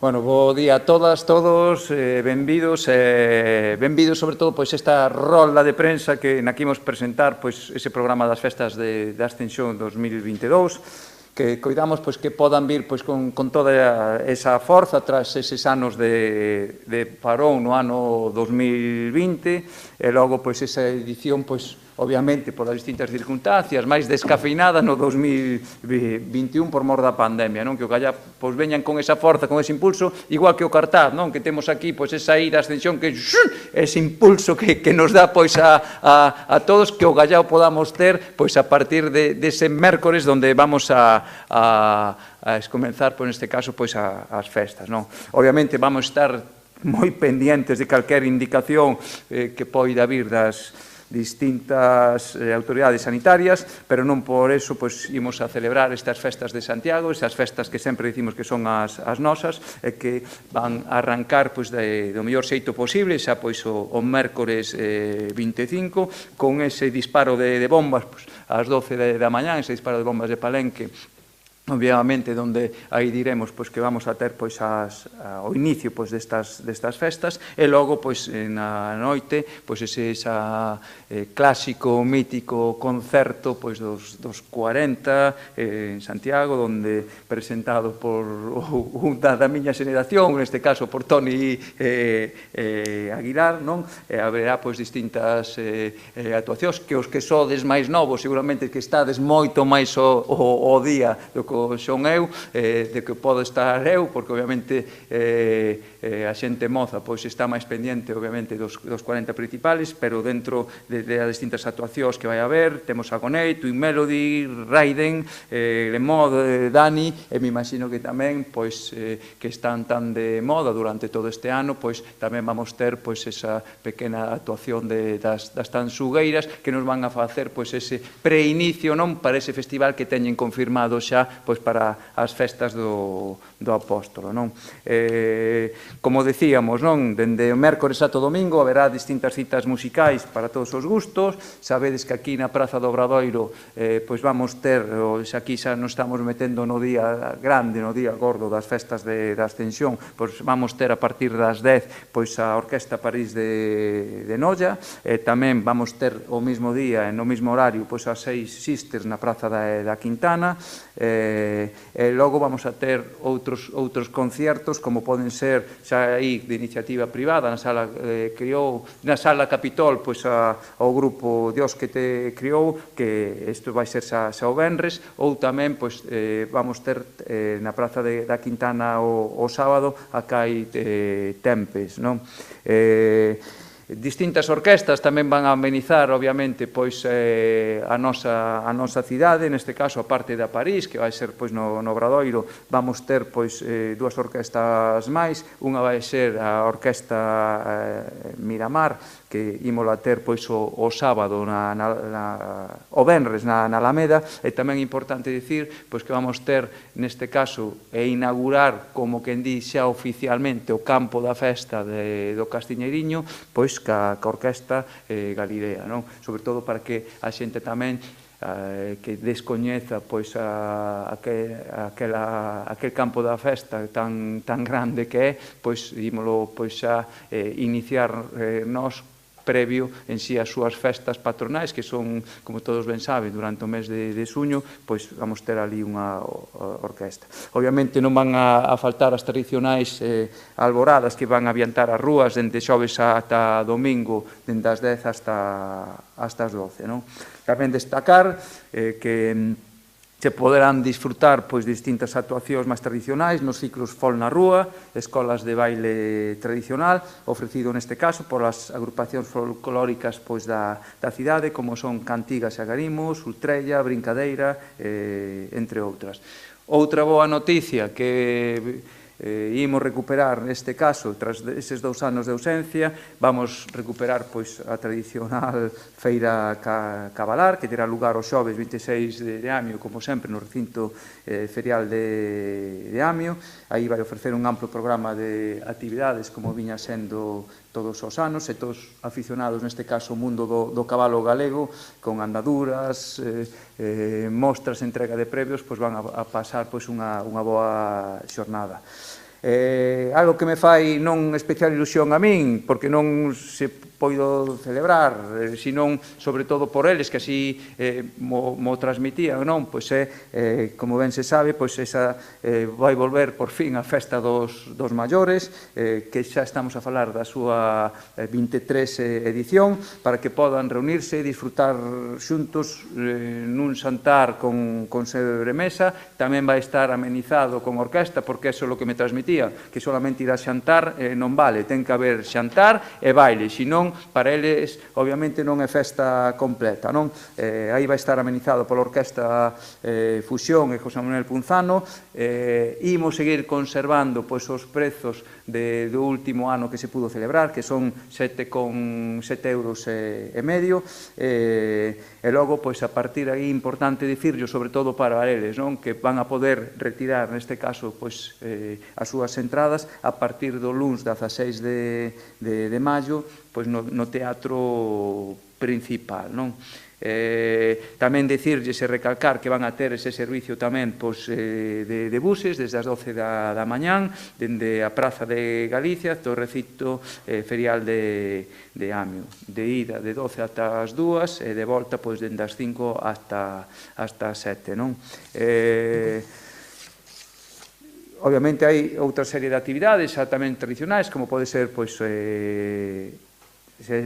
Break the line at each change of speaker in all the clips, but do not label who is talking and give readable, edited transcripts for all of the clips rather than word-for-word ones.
Bueno, bo día a todas, todos, benvidos, benvidos sobre todo pois esta rolda de prensa que na que imos presentar pois ese programa das festas da Ascensión 2022, que coidamos pois que podan vir pois con toda esa forza tras eses anos de parón no ano 2020 e logo pois esa edición pois obviamente, polas distintas circunstancias, máis descafeinada no 2021 por mor da pandemia, non? Que o Gallá pois veñan con esa forza, con ese impulso, igual que o Cartaz, non? Que temos aquí pois esa ida Ascensión, que ese impulso que nos dá pois a todos, que o Gallá podamos ter pois a partir dese mércores onde vamos a comenzar, pois neste caso, pois as festas, non? Obviamente vamos estar moi pendientes de calquer indicación que poida vir das distintas autoridades sanitarias, pero non por eso pois imos a celebrar estas festas de Santiago, esas festas que sempre dicimos que son as nosas e que van a arrancar pois do mellor xeito posible, xa pois o mércores 25, con ese disparo de bombas pois, ás 12 da mañá, ese disparo de bombas de Palenque, obviamente, onde aí diremos pois que vamos a ter pois o inicio pois destas festas e logo pois na noite pois ese clásico mítico concerto pois dos 40 en Santiago, onde presentado por unha da miña xeración, neste caso por Toni Aguilar, non? Haberá pois distintas actuacións que os que sodes máis novos seguramente que estades moito máis o día do que son eu, de que podo estar eu, porque obviamente a xente moza pois está máis pendiente obviamente dos 40 principales, pero dentro das distintas actuacións que vai haber, temos a Gonei, Twin Melody, Raiden, Lemod, Dani, e me imagino que tamén pois que están tan de moda durante todo este ano, pois tamén vamos ter pois esa pequena actuación das tansugueiras que nos van a facer pois ese preinicio, non, para ese festival que teñen confirmado xa pois para as festas do Apóstolo, non? Como decíamos, non, dende o mércores ata o domingo haberá distintas citas musicais para todos os gustos. Sabedes que aquí na Praza do Obradoiro pois vamos ter, xa aquí xa nos estamos metendo no día grande, no día gordo das festas da Ascensión, pois vamos ter a partir das 10 pois a Orquesta París de Noia, tamén vamos ter o mesmo día, no mesmo horario, pois as 6 Sisters na Praza da Quintana, e logo vamos a ter outros conciertos como poden ser xa aí de iniciativa privada na sala Capitol pois ao grupo Dios que te criou, que isto vai ser xa o venres, ou tamén pois vamos ter na Praza da Quintana o sábado a Cai Tempes, non? Distintas orquestas tamén van a amenizar, obviamente, pois a nosa cidade, neste caso, a parte da París, que vai ser pois no Obradoiro, vamos ter pois dúas orquestas máis, unha vai ser a Orquesta Miramar, que ímola ter pois o sábado o venres na Alameda, e tamén é importante dicir pois que vamos ter neste caso inaugurar como quen di xa oficialmente o campo da festa do Castiñeiriño pois ca Orquesta Galilea, non? Sobre todo para que a xente tamén que descoñeza pois aquel campo da festa tan grande que é, pois ímolo pois xa iniciar nós previo en si as súas festas patronais, que son, como todos ben saben, durante o mes de xuño, pois vamos ter ali unha orquesta. Obviamente non van a faltar as tradicionais alboradas que van a aviantar as rúas dende xoves ata domingo, dende as 10 hasta as 12, non? Tamén destacar que se poderán disfrutar pois distintas actuacións máis tradicionais nos ciclos Fol na Rúa, escolas de baile tradicional, ofrecido neste caso por as agrupacións folclóricas pois da cidade, como son Cantigas e Agarimos, Ultrella, Brincadeira, entre outras. Outra boa noticia que imos recuperar neste caso, tras eses 2 anos de ausencia, vamos recuperar pois a tradicional feira cabalar, que terá lugar o xoves 26 de Amio, como sempre, no recinto ferial de Amio. Aí vai ofrecer un amplo programa de actividades, como viña sendo todos os anos, e todos aficionados, neste caso, ao mundo do cabalo galego, con andaduras, mostras, entrega de premios, pois van a pasar pois unha boa xornada. Algo que me fai non especial ilusión a min, porque non se poido celebrar, senón sobre todo por eles, que así mo transmitían, non? Pois como ben se sabe, pois esa vai volver por fin a festa dos maiores, que xa estamos a falar da súa 23 edición, para que podan reunirse e disfrutar xuntos nun xantar con sobremesa. Tamén vai estar amenizado con orquesta, porque eso é o que me transmitía, que solamente ir a xantar non vale, ten que haber xantar e baile, senón para eles obviamente non é festa completa, non? Aí vai estar amenizado pola Orquesta Fusión e José Manuel Punzano. Imos seguir conservando pois os prezos do último ano que se pudo celebrar, que son 7,7 euros e medio, e logo pois a partir aí importante dicirlo, sobre todo para eles, non? Que van a poder retirar neste caso pois as súas entradas a partir do luns 16 de maio pois no teatro principal, non? Tamén dicirlles e recalcar que van a ter ese servicio tamén pois, de buses desde as 12 da mañán dende a Praza de Galicia do recinto ferial de Amio, de ida de 12 ata as 2 e de volta pois dende as 5 ata as 7, non? Obviamente hai outra serie de actividades xa tamén tradicionais, como pode ser pois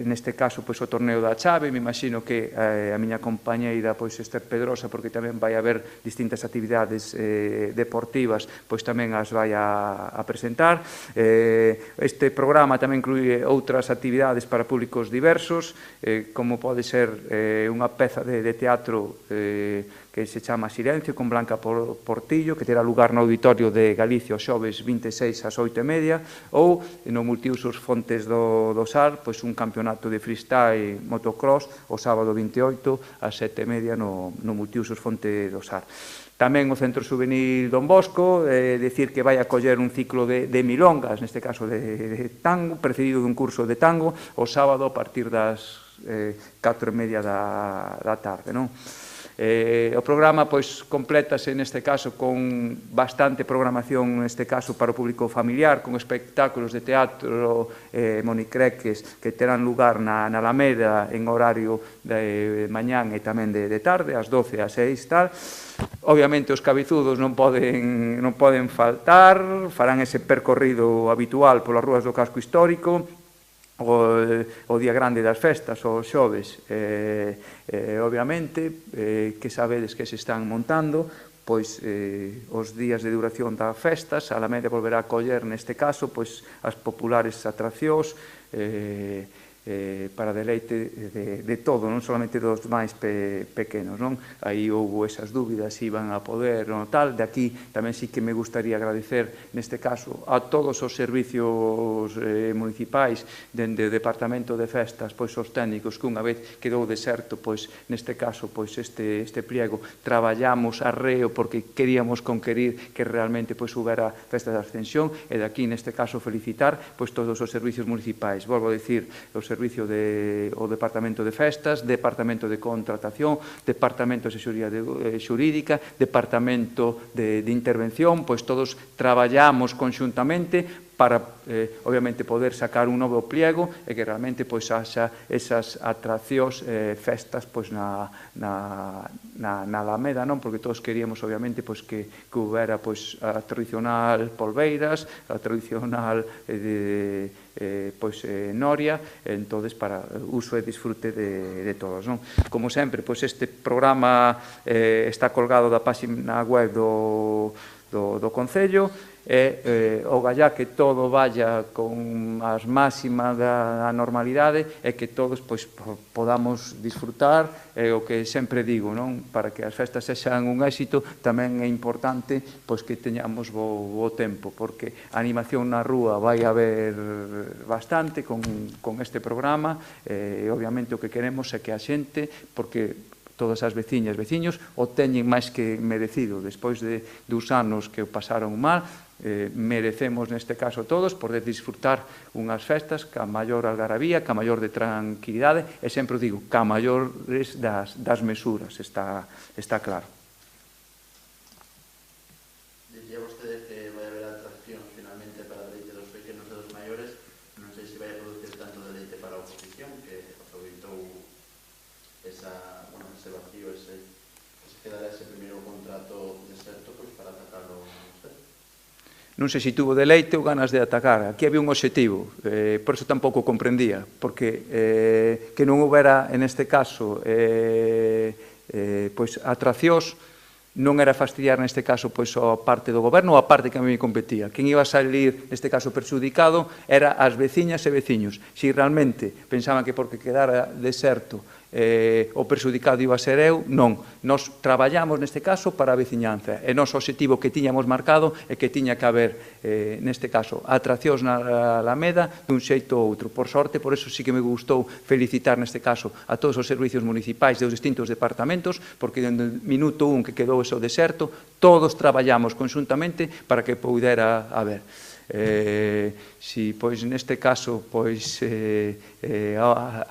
neste caso pois o torneo da chave. Me imagino que a miña compañeira pois Esther Pedrosa, porque tamén vai haber distintas actividades deportivas, pois tamén as vai a presentar. Este programa tamén inclúe outras actividades para públicos diversos, como pode ser unha peza de teatro que se chama Silencio, con Blanca Portillo, que terá lugar no Auditorio de Galicia o xoves 26 ás 8:30, ou no Multiusos Fontes do Sar, pois un campeonato de freestyle motocross o sábado 28 ás 7:30 no Multiusos Fonte do Sar. Tamén o Centro Juvenil Don Bosco, decir que vai a coller un ciclo de milongas, neste caso de tango, precedido dun curso de tango, o sábado a partir das 4:30 da tarde, non? O programa pois complétase neste caso con bastante programación, neste caso para o público familiar, con espectáculos de teatro monicreques que terán lugar na Alameda en horario de mañán e tamén de tarde, ás 12 ás 6 tal. Obviamente os cabezudos non poden faltar, farán ese percorrido habitual polas rúas do casco histórico o día grande das festas, o xoves. Obviamente que sabedes que se están montando pois os días de duración das festas. A Alameda volverá a coller neste caso pois as populares atraccións para deleite de todo, non solamente dos máis pequenos, non? Aí houve esas dúbidas se iban a poder ou tal. De aquí tamén sí que me gustaría agradecer neste caso a todos os servicios municipais dende o Departamento de Festas, pois os técnicos que unha vez quedou deserto, pois neste caso pois este pliego traballamos arreo porque queríamos conquerir que realmente pois houbera festa de Ascensión, e de aquí neste caso felicitar pois todos os servicios municipais. Volvo a dicir, os servicio o Departamento de Festas, Departamento de Contratación, Departamento de Asesoría Xurídica, Departamento de Intervención, pois todos traballamos conxuntamente para, obviamente, poder sacar un novo pliego e que realmente pois haxa esas atraccións, festas pois na Alameda, non? Porque todos queríamos, obviamente, pois que houbera pois a tradicional polveiras, a tradicional noria, entonces para uso e disfrute de todos, non? Como sempre, pois este programa está colgado da página web do Concello, e o gallá que todo vaya con as máximas da normalidade e que todos pois podamos disfrutar. É o que sempre digo, non? Para que as festas sexan un éxito tamén é importante pois que teñamos bo tempo, porque a animación na rúa vai haber bastante con este programa, e obviamente o que queremos é que a xente, porque todas as veciñas, veciños, o teñen máis que merecido. Despois de 2 anos que o pasaron mal, merecemos neste caso todos poder disfrutar unhas festas ca maior algarabía, ca maior de tranquilidade, e sempre digo, ca maiores das mesuras, está claro.
Decía vostede que vai haber atracción finalmente
non sei se tuvo deleite ou ganas de atacar. Aquí había un obxectivo, por eso tampouco comprendía, porque que non houbera, en este caso, pois atraccións, non era fastidiar neste caso pois a parte do goberno ou a parte que a mí me competía. Quen iba a salir neste caso perxudicado era as veciñas e veciños. Se realmente pensaban que porque quedara deserto o perxudicado iba a ser eu, non. Nos traballamos neste caso para a veciñanza. E noso objetivo que tiñamos marcado é que tiña que haber, neste caso, atraccións na Alameda dun xeito ou outro. Por sorte, por eso sí que me gustou felicitar neste caso a todos os servicios municipais dos distintos departamentos, porque dende o minuto 1 que quedou ese deserto, todos traballamos conxuntamente para que poidera haber. Si, pois, neste caso, pois,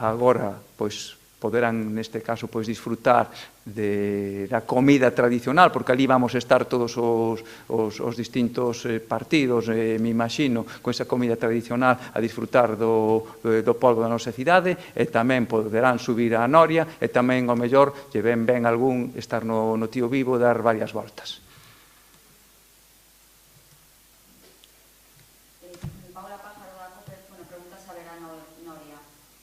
agora, pois, poderán, neste caso, pois, disfrutar da comida tradicional, porque ali vamos a estar todos os distintos partidos, me imagino, con esa comida tradicional a disfrutar do polvo da nosa cidade, e tamén poderán subir a Noria, e tamén, ao mellor, lle ven ben algún estar no Tío Vivo e dar varias voltas.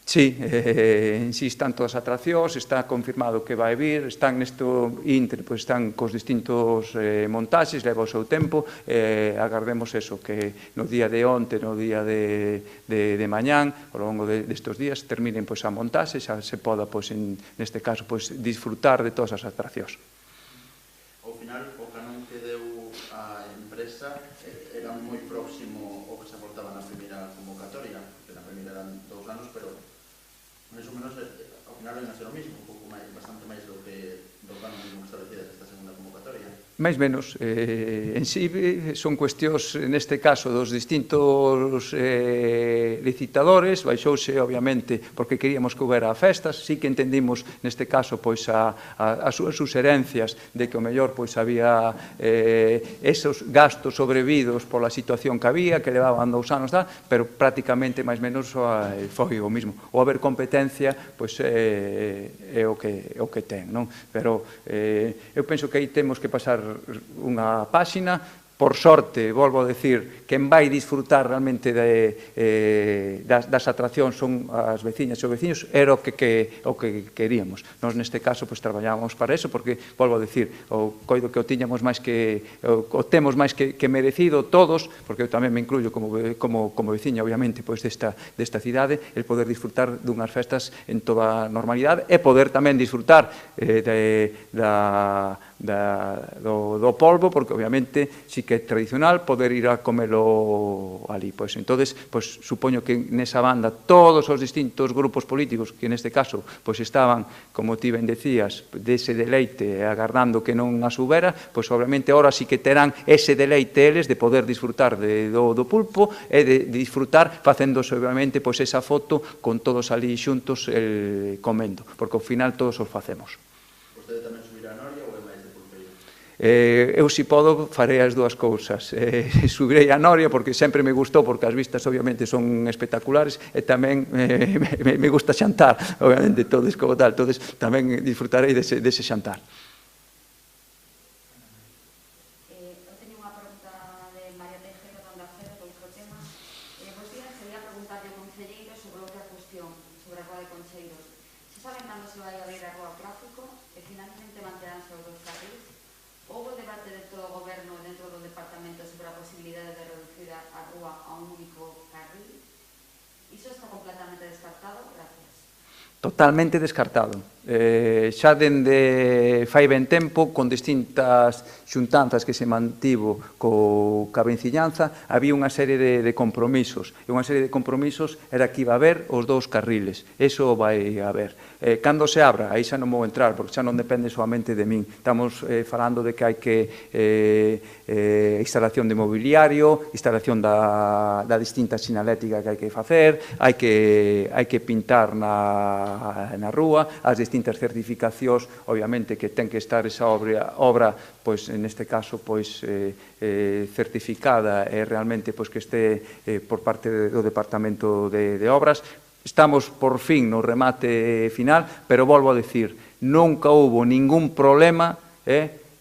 Sí, en sí están todas as atraccións, está confirmado que vai vir, están nesto inter, pois están cos distintos montaxes, leva o seu tempo, agardemos eso, que no día de onte, no día de mañán, ao longo destes días, terminen pois a montaxe, xa se poda, pois, neste caso, pois, disfrutar de todas as atraccións.
Ao final, o canon que deu a empresa era moi próximo ao que se aportaba na primeira convocatoria, que na primeira eran 2 anos, pero máis ou menos, ao final ven a ser o mismo, un pouco máis, bastante máis do canon mismo que establecidas esta segunda convocatoria.
máis menos, en sí son cuestións, neste caso, dos distintos licitadores, baixouse, obviamente, porque queríamos que houbera festas, sí que entendimos, neste caso, pois, as súas suxerencias de que o mellor, pois, había esos gastos sobrevidos pola situación que había, que levaban 2 anos, pero prácticamente, máis menos, foi o mismo. O haber competencia, pois, é o que ten, non? Pero eu penso que aí temos que pasar unha páxina. Por sorte, volvo a decir, quen vai disfrutar realmente das atraccións son as veciñas e os veciños, era o que queríamos. Nos, neste caso, pois, traballábamos para eso, porque, volvo a decir, o coido que o tiñamos máis que, o temos máis que merecido todos, porque eu tamén me incluyo como veciña, obviamente, pois, desta cidade, el poder disfrutar dunhas festas en toda a normalidade e poder tamén disfrutar do polvo, porque, obviamente, si que é tradicional poder ir a comelo ali. Pois, entonces, pois, supoño que nesa banda todos os distintos grupos políticos que neste caso pois estaban, como ti ben decías, dese deleite agardando que non as houbera, pois obviamente ahora sí que terán ese deleite eles de poder disfrutar do pulpo e de disfrutar facéndose obviamente pois esa foto con todos ali xuntos comendo, porque ao final todos os facemos.
Vostede tamén subirá a Noria ou é máis de pulpeiro?
Eu, se podo, farei as dúas cousas. Subirei a Noria, porque sempre me gustou, porque as vistas, obviamente, son espectaculares, e tamén me gusta xantar, obviamente, todos como tal, entonces tamén disfrutarei dese xantar.
Eu teño unha pregunta de María Tejero, de Onda Cero, de outro tema. Vos días, quería preguntarle ao concelleiro sobre outra cuestión, sobre a Rúa de Concheiros. Se saben cando se vai abrir a rúa ao tráfico e finalmente manteránse os 2 carrís? Houbo debate de todo o goberno dentro do departamento sobre a posibilidade de reducir a rúa a un único carril? Iso está completamente descartado? Gracias.
Totalmente descartado. Xa dende fai ben tempo, con distintas xuntanzas que se mantivo ca venciñanza, había unha serie de compromisos. E unha serie de compromisos era que iba a haber os 2 carriles. Eso vai haber. Cando se abra, aí xa non vou entrar, porque xa non depende solamente de min. Estamos falando de que hai que instalación de mobiliario, instalación da distinta sinalética que hai que facer, hai que pintar na rúa, as distintas certificacións, obviamente, que ten que estar esa obra, pois, neste caso, pois, certificada e realmente, pois, que este por parte do Departamento de Obras. Estamos, por fin, no remate final, pero volvo a decir, nunca houbo ningún problema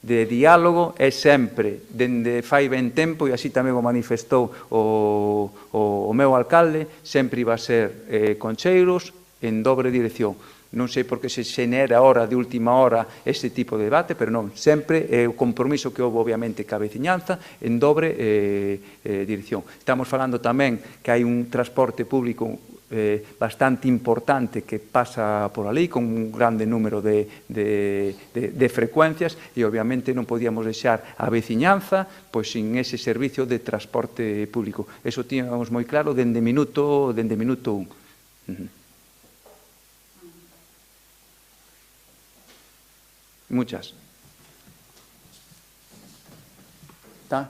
de diálogo é sempre, dende fai ben tempo, e así tamén o manifestou o meu alcalde, sempre iba a ser Concheiros en dobre dirección. Non sei por que se xenera ahora de última hora este tipo de debate, pero non, sempre é o compromiso que houve obviamente ca veciñanza en dobre dirección. Estamos falando tamén que hai un transporte público bastante importante que pasa por ali con un grande número de frecuencias e obviamente non podíamos deixar a veciñanza pois sin ese servicio de transporte público. Eso tíamos moi claro dende minuto 1. Muchas. ¿Está?